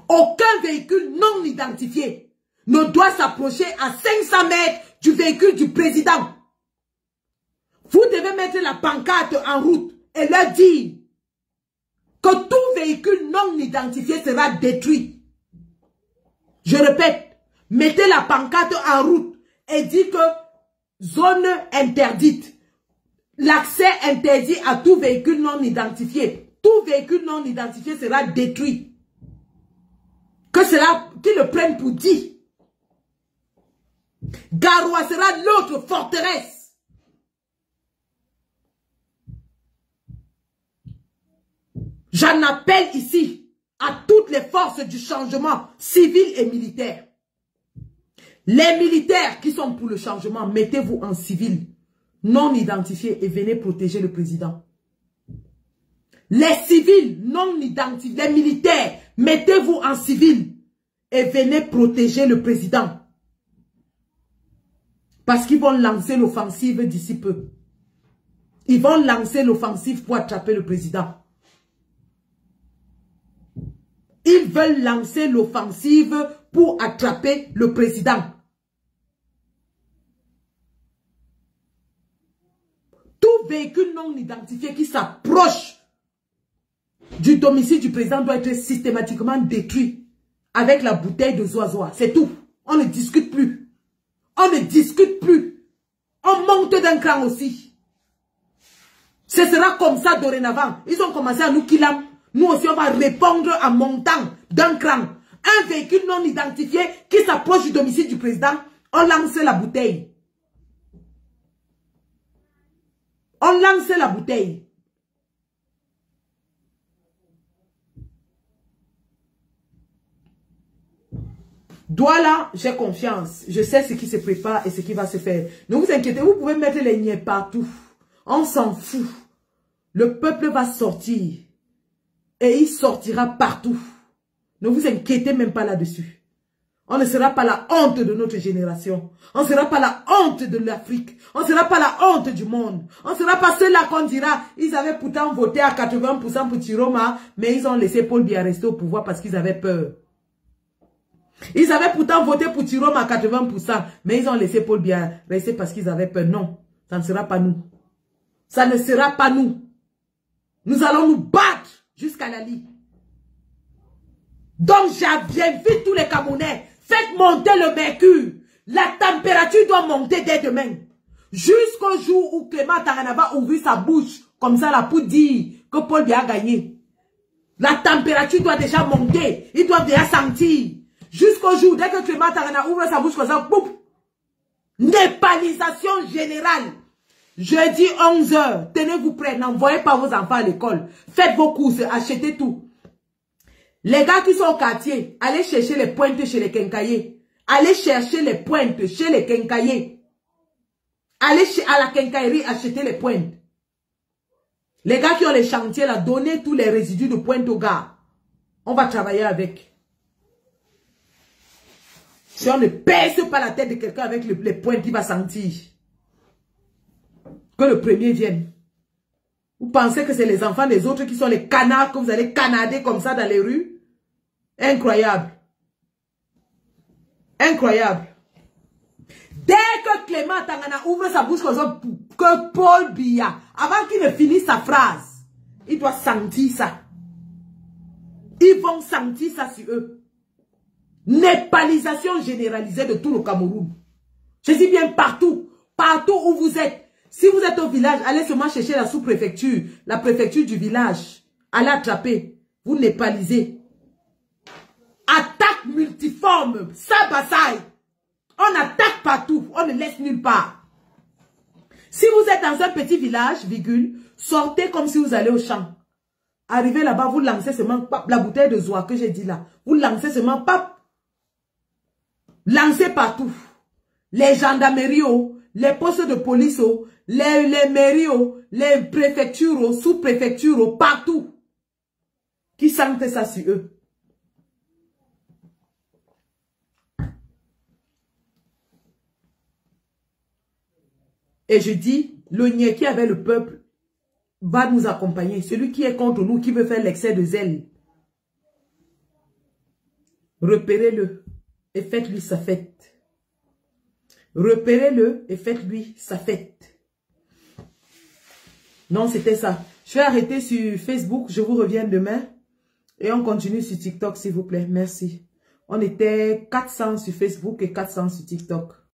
Aucun véhicule non identifié ne doit s'approcher à 500 mètres du véhicule du président. Vous devez mettre la pancarte en route et leur dire que tout véhicule non identifié sera détruit. Je répète, mettez la pancarte en route et dites que zone interdite. L'accès interdit à tout véhicule non identifié. Tout véhicule non identifié sera détruit. Que cela, qu'ils le prennent pour dit. Garoua sera l'autre forteresse. J'en appelle ici à toutes les forces du changement civil et militaire. Les militaires qui sont pour le changement, mettez-vous en civil, non identifié et venez protéger le président. Les civils non identifiés, les militaires, mettez-vous en civil et venez protéger le président. Parce qu'ils vont lancer l'offensive d'ici peu. Ils vont lancer l'offensive pour attraper le président. Ils veulent lancer l'offensive pour attraper le président. Tout véhicule non identifié qui s'approche du domicile du président doit être systématiquement détruit avec la bouteille de zoazoa. C'est tout. On ne discute plus. On ne discute plus. On monte d'un cran aussi. Ce sera comme ça dorénavant. Ils ont commencé à nous killer. Nous aussi, on va répondre en montant d'un cran. Un véhicule non identifié qui s'approche du domicile du président, on lance la bouteille. On lance la bouteille. Douala, j'ai confiance. Je sais ce qui se prépare et ce qui va se faire. Ne vous inquiétez, vous pouvez mettre les niais partout. On s'en fout. Le peuple va sortir. Et il sortira partout. Ne vous inquiétez même pas là-dessus. On ne sera pas la honte de notre génération. On ne sera pas la honte de l'Afrique. On ne sera pas la honte du monde. On ne sera pas ceux-là qu'on dira, ils avaient pourtant voté à 80% pour Chiroma, mais ils ont laissé Paul Biya rester au pouvoir parce qu'ils avaient peur. Ils avaient pourtant voté pour Chiroma à 80%, mais ils ont laissé Paul Biya rester parce qu'ils avaient peur. Non, ça ne sera pas nous. Ça ne sera pas nous. Nous allons nous battre jusqu'à la lie. Donc j'invite tous les Camerounais, faites monter le mercure. La température doit monter dès demain. Jusqu'au jour où Clément Tangana va ouvrir sa bouche, comme ça là, pour dire que Paul Biya a gagné. La température doit déjà monter. Il doit déjà sentir. Jusqu'au jour, dès que Clément Tangana ouvre sa bouche comme ça, boum. Népalisation générale. Jeudi 11h, tenez-vous prêts, n'envoyez pas vos enfants à l'école. Faites vos courses, achetez tout. Les gars qui sont au quartier, allez chercher les pointes chez les quincaillers. Allez chercher les pointes chez les quincaillers. Allez à la quincaillerie acheter les pointes. Les gars qui ont les chantiers là, donnez tous les résidus de pointe aux gars. On va travailler avec. Si on ne pèse pas la tête de quelqu'un avec les pointes, il va sentir. Que le premier vienne. Vous pensez que c'est les enfants des autres qui sont les canards que vous allez canader comme ça dans les rues? Incroyable. Incroyable. Dès que Clément Tangana ouvre sa bouche comme ça, que Paul Biya, avant qu'il ne finisse sa phrase, il doit sentir ça. Ils vont sentir ça sur eux. Népalisation généralisée de tout le Cameroun. Je dis bien partout. Partout où vous êtes. Si vous êtes au village, allez seulement chercher la sous-préfecture, la préfecture du village. Allez attraper. Vous népalisez. Attaque multiforme. Ça bataille. On attaque partout. On ne laisse nulle part. Si vous êtes dans un petit village, virgule, sortez comme si vous allez au champ. Arrivez là-bas, vous lancez seulement pap, la bouteille de Zoa que j'ai dit là. Vous lancez seulement pap. Lancez partout. Les gendarmeries, les postes de police, les mairies, les préfectures, sous-préfectures, partout. Qui sentent ça sur eux. Et je dis, le niais qui avait le peuple va nous accompagner. Celui qui est contre nous, qui veut faire l'excès de zèle. Repérez-le et faites-lui sa fête. Repérez-le et faites-lui sa fête. Non, c'était ça. Je vais arrêter sur Facebook. Je vous reviens demain. Et on continue sur TikTok, s'il vous plaît. Merci. On était 400 sur Facebook et 400 sur TikTok.